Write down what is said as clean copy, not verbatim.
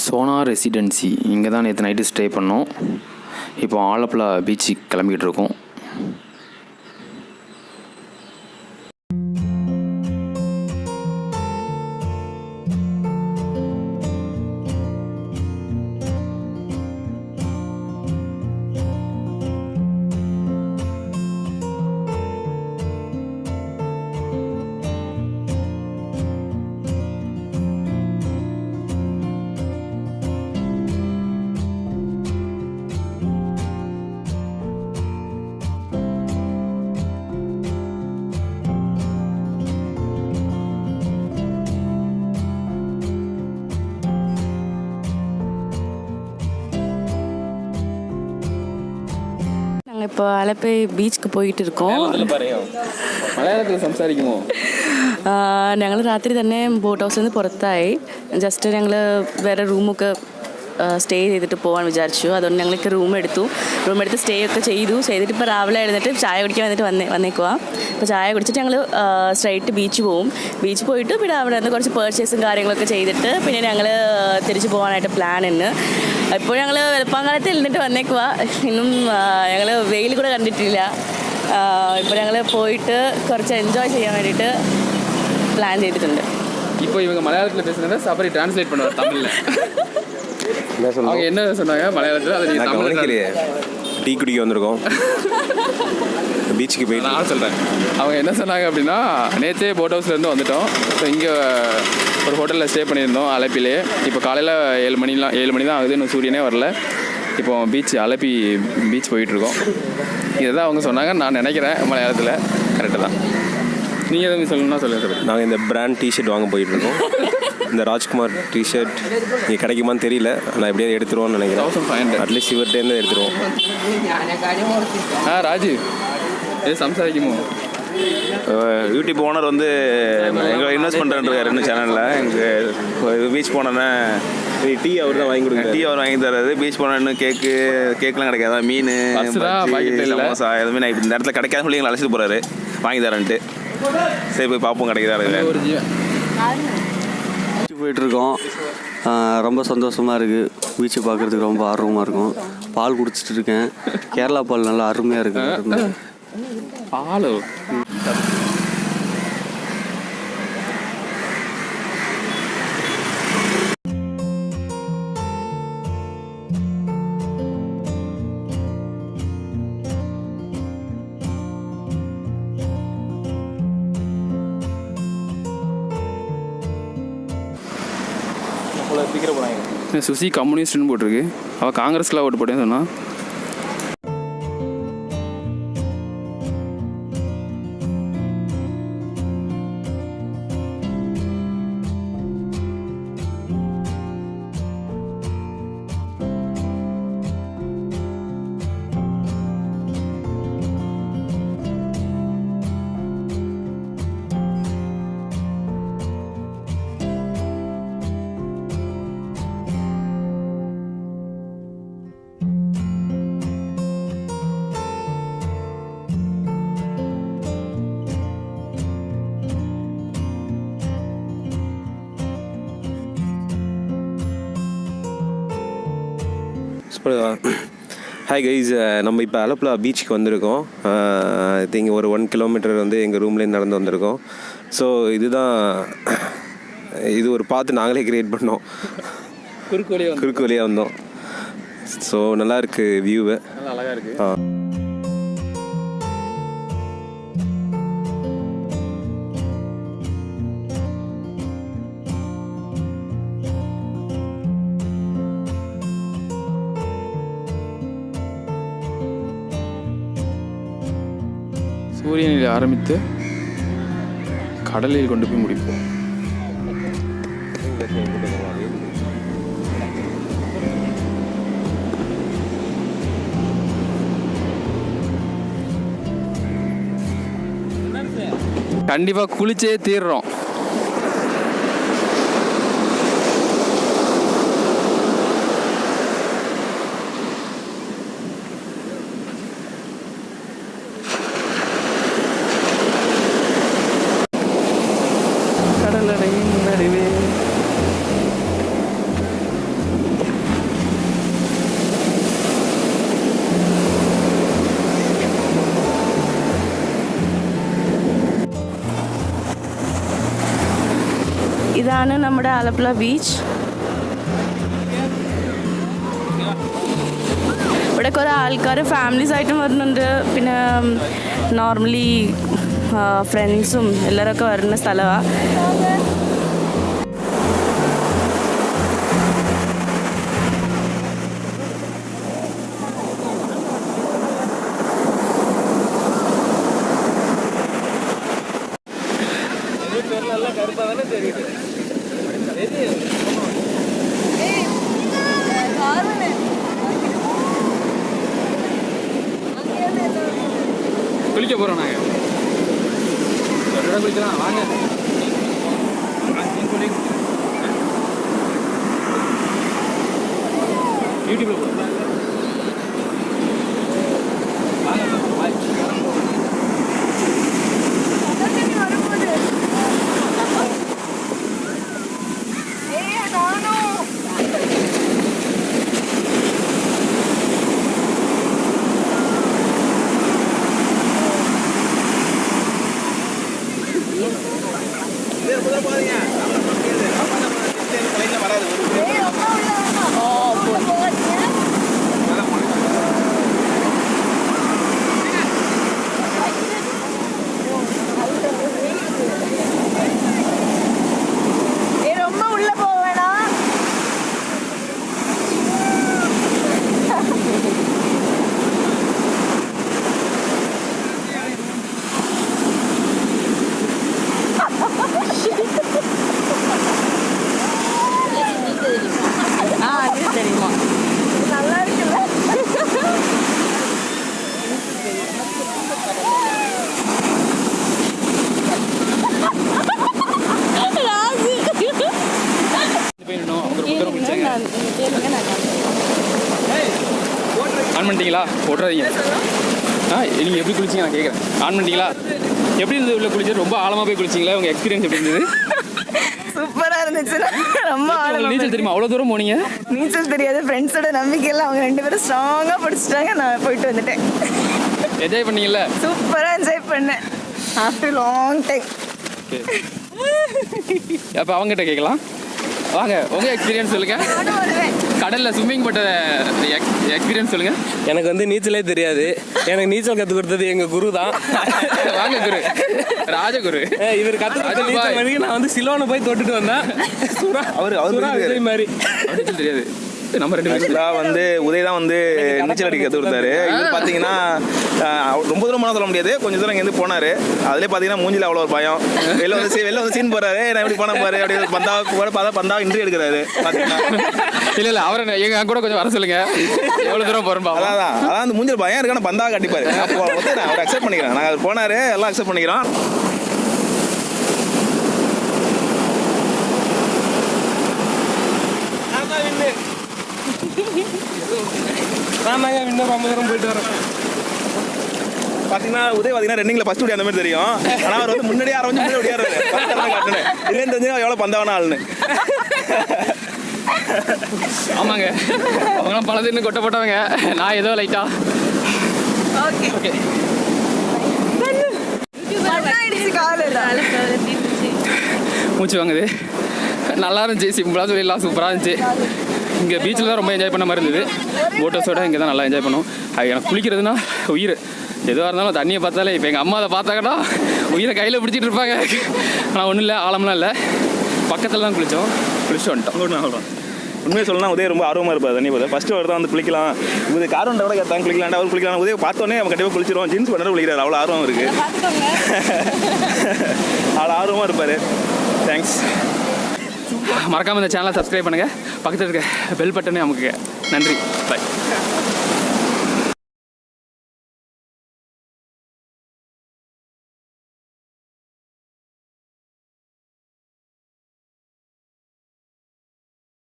Sona residency இங்கே தான் நேற்று நைட்டு ஸ்டே பண்ணோம். இப்போ ஆலப்புழா பீச்சுக்கு கிளம்பிக்கிட்டு இருக்கோம். நாங்கள் இப்போ அலப்பை பீச்சுக்கு போயிட்டு இருக்கோம். മലയാളത്തിൽ സംസാരിക്കുമോ? ഞങ്ങൾ രാത്രി തന്നെ ബോട്ട് ഹൗസിൽ നിന്ന് പുറത്തായി. ജസ്റ്റ് ഞങ്ങൾ വേറെ റൂമൊക്കെ സ്റ്റേ ചെയ്തിട്ട് പോകാൻ വിചാരിച്ചു. അതുകൊണ്ട് ഞങ്ങൾക്ക് റൂമെടുത്ത് സ്റ്റേ ഒക്കെ ചെയ്തിട്ട് ഇപ്പോൾ രാവിലെ എഴുന്നിട്ട് ചായ കുടിക്കാൻ വന്നിട്ട് വന്നേക്കുവാ. അപ്പോൾ ചായ കുടിച്ചിട്ട് ഞങ്ങൾ സ്ട്രൈറ്റ് ബീച്ച് പോയിട്ട് പിന്നെ അവിടെ നിന്ന് കുറച്ച് പേർച്ചേസും കാര്യങ്ങളൊക്കെ ചെയ്തിട്ട് പിന്നെ ഞങ്ങൾ തിരിച്ചു പോകാനായിട്ട് പ്ലാൻ ഉണ്ട്. ഇപ്പോൾ ഞങ്ങൾ വെളുപ്പാങ്കാലത്ത് എഴുന്നിട്ട് വന്നേക്കുവാ. ഇന്നും ഞങ്ങൾ വെയിൽ കൂടെ കണ്ടിട്ടില്ല. ഇപ്പോൾ ഞങ്ങൾ പോയിട്ട് കുറച്ച് എൻജോയ് ചെയ്യാൻ വേണ്ടിയിട്ട് പ്ലാൻ ചെയ്തിട്ടുണ്ട്. இப்போ இவங்க மலையாளத்தில் பேசுனதை சபரி டிரான்ஸ்லேட் பண்ணுவார் தமிழில். அவங்க என்ன சொன்னாங்க மலையாளத்தில்? அதை நீங்கள் தமிழ்லையே டீ குடிக்க வந்திருக்கோம், பீச்சுக்கு போய் நான் சொல்கிறேன். அவங்க என்ன சொன்னாங்க அப்படின்னா, நேற்றே போட் ஹவுஸ்லேருந்து வந்துட்டோம். ஸோ இங்கே ஒரு ஹோட்டலில் ஸ்டே பண்ணியிருந்தோம் அலப்பிலே. இப்போ காலையில் 7 மணி தான் ஆகுது, இன்னும் சூரியனே வரல. இப்போ அலப்பி பீச் போயிட்டுருக்கோம். இதுதான் அவங்க சொன்னாங்க. நான் நினைக்கிறேன் மலையாளத்தில் கரெக்டு தான். நீங்கள் எதுவும் சொல்லணும்னா சொல்லுங்கள் சார். நாங்கள் இந்த பிராண்ட் டிஷர்ட் வாங்க போயிட்டுருக்கோம். இந்த ராஜ்குமார் டிஷர்ட் இங்கே கிடைக்குமான்னு தெரியல. நான் எப்படியாவது எடுத்துருவோன்னு நினைக்கிறேன். 1500 அட்லீஸ்ட் இவர்கிட்டேருந்து எடுத்துருவோம். ராஜு இது சம்சாரிக்குமோ? யூடியூப் ஓனர் வந்து எங்களை இன்வெஸ்ட் பண்ணுறாரு இன்னும் சேனலில். எங்கள் பீச் போனோன்னே டீ அவர் தான் வாங்கி கொடுங்க. டீ அவர் வாங்கி தர்றாரு. பீச் போனால் இன்னும் கேக்கெலாம் கிடைக்காது. மீன் சமோசா எதுவுமே நான் இந்த இடத்துல கிடைக்காத சொல்லி எங்களை அழைச்சிட்டு போகிறாரு வாங்கி தரேன்ட்டு. சரி போய் பார்ப்போம் கிடைக்குதா. போயிட்டுருக்கோம். ரொம்ப சந்தோஷமாக இருக்குது. பீச்சு பார்க்குறதுக்கு ரொம்ப ஆர்வமாக இருக்கும். பால் குடிச்சிட்டு இருக்கேன். கேரளா பால் நல்லா அருமையாக இருக்குது. பால் சுசி கம்யூனிஸ்ட்னு போட்டிருக்கு. அவள் காங்கிரஸ்லாம் ஓட்டு போட்டேன்னு சொன்னா. ஹாய் கைஸ், நம்ம இப்போ ஆலப்புழா பீச்சுக்கு வந்திருக்கோம். ஐ திங்க் ஒரு 1 கிலோமீட்டர் வந்து எங்கள் ரூம்லேருந்து நடந்து வந்திருக்கோம். ஸோ இது ஒரு பார்த்து நாங்களே க்ரியேட் பண்ணோம். குறுக்கு வழியாக வந்தோம். ஸோ நல்லாயிருக்கு வியூவு. அழகாக இருக்குது. சூரியனில் ஆரம்பித்து கடலில் கொண்டு போய் முடிப்போம். கண்டிப்பாக குளிச்சே தீர்றோம். ഇതാണ് നമ്മുടെ ആലപ്പുഴ ബീച്ച്. ഇവിടെ കുറേ ആൾക്കാർ ഫാമിലീസ് ആയിട്ടും വരുന്നുണ്ട്, പിന്നെ നോർമലി ഫ്രണ്ട്സും എല്ലാവരൊക്കെ വരുന്ന സ്ഥലമാണ്. குளிக்க போகிறோம் நாங்கள். குளிக்கலாம் வாங்க. யூடியூப்ல போடுறேன். ஆன் பண்ணிட்டீங்களா? ஓட்டுறாதீங்க. நீங்கள் எப்படி குளிச்சிங்க நான் கேட்குறேன். ஆன் பண்ணிட்டீங்களா? எப்படி இருந்தது உள்ள குளிச்சு? ரொம்ப ஆழமாக போய் குளிச்சிங்களா? உங்கள் எக்ஸ்பீரியன்ஸ் எப்படி இருந்தது? சூப்பராக இருந்துச்சு. ரொம்ப நீச்சல் தெரியுமா? அவ்வளோ தூரம் போனீங்க? நீச்சல் தெரியாது, ஃப்ரெண்ட்ஸோட நம்பிக்கையில் அவங்க 2 பேரும் ஸ்ட்ராங்காக பிடிச்சிட்டாங்க. நான் போயிட்டு வந்துட்டேன். என்ஜாய் பண்ணீங்கல்ல? சூப்பராக என்ஜாய் பண்ணேன் ஆஃப்டர் லாங் டைம். அப்போ அவங்ககிட்ட கேட்கலாம். வாங்க, உங்கள் எக்ஸ்பீரியன்ஸ் சொல்லுங்கள். கடலில் ஸ்விம்மிங் பட்ட எக்ஸ்பீரியன்ஸ் சொல்லுங்கள். எனக்கு வந்து நீச்சலே தெரியாது. எனக்கு நீச்சல் கற்றுக் கொடுத்தது எங்கள் குரு தான். வாங்க குரு, ராஜகுரு. இவர் கற்றுக் நீச்சல் மாதிரி நான் வந்து சிலோனை போய் தொட்டுட்டு வந்தேன். அவர் மாதிரி நீச்சல் தெரியாது. நம்ம 2 பேரும் வந்து உதய் தான் வந்து நீச்சல் அடிக்க கற்றுக் கொடுத்தாரு. இவர் பார்த்தீங்கன்னா ரொம்ப தூரம் போனால் சொல்ல முடியாது, கொஞ்சம் தூரம் இங்கேருந்து போனார். அதிலே பார்த்தீங்கன்னா மூஞ்சில் அவ்வளோ ஒரு பயம். வெளில வந்து சீன் போகிறாரு. நான் எப்படி போன பாரு அப்படி பந்தா இன்ட்ரி எடுக்கிறாரு பார்த்தீங்கன்னா. இல்லை அவரை எங்கள் கூட கொஞ்சம் வர சொல்லுங்க. எவ்வளோ தூரம் போகிறோம். அதான் அந்த மூஞ்சில் பயம் இருக்கான பந்தா கட்டிப்பாரு. அப்போ நான் அவர் அக்செப்ட் பண்ணிக்கிறேன். நாங்கள் அவர் போனார், எல்லாம் அக்செப்ட் பண்ணிக்கிறோம். பார்த்தீங்கன்னா உதய் பார்த்தீங்கன்னா ரன்னிங்கில் ஃபர்ஸ்ட் ஓடி அந்த மாதிரி தெரியும். ஆனால் அவர் வந்து முன்னாடியே ஆரம்பிச்சு முன்னாடி ஓடியாரு. காட்டுனேன் இதுலேருந்து தெரிஞ்சு எவ்வளோ பந்தாவான ஆளுன்னு. ஆமாங்க, அவங்களாம் பழதுன்னு கொட்ட போட்டவங்க. நான் ஏதோ லைட்டா ஓகே மூச்சு வாங்குது. நல்லா இருந்துச்சு, சிம்பிளாக சொல்லிடலாம். சூப்பராக இருந்துச்சு. இங்கே பீச்சில் தான் ரொம்ப என்ஜாய் பண்ண மாதிரி இருந்தது. போட் ஹவுஸோட இங்கே தான் நல்லா என்ஜாய் பண்ணோம். அது எனக்கு குளிக்கிறதுனா உயிர். எதுவாக இருந்தாலும் தண்ணியை பார்த்தாலே, இப்போ எங்கள் அம்மா அதை பார்த்தாக்கடா உயிரை கையில் பிடிச்சிட்டு இருப்பாங்க. ஆனால் ஒன்றும் இல்லை, ஆழம்லாம் இல்லை. பக்கத்தில் தான் குளித்தோம், குளிச்சுட்டு வந்துட்டோம். உண்மையை சொல்லலாம், உதய ரொம்ப ஆர்வமாக இருப்பார் தண்ணி போது. ஃபஸ்ட்டு அவர் தான் வந்து குளிக்கலாம். இது காரண்டை கூட கேட்டாங்க குளிக்கலாண்டா. அவர் குளிக்கலாம். உதய பார்த்தோன்னே அவன் கண்டிப்பாக குளிச்சிருவோம். ஜீன்ஸ் பண்ணுறது குளிக்கிறார். அவ்வளோ ஆர்வம் இருக்குது. அவ்வளோ ஆர்வமாக இருப்பார். தேங்க்ஸ். மறக்காமல் இந்த சேனலை சப்ஸ்கிரைப் பண்ணுங்கள். பக்கத்தில் இருக்க பெல் பட்டனே அமுக்குங்க. நன்றி, பாய்.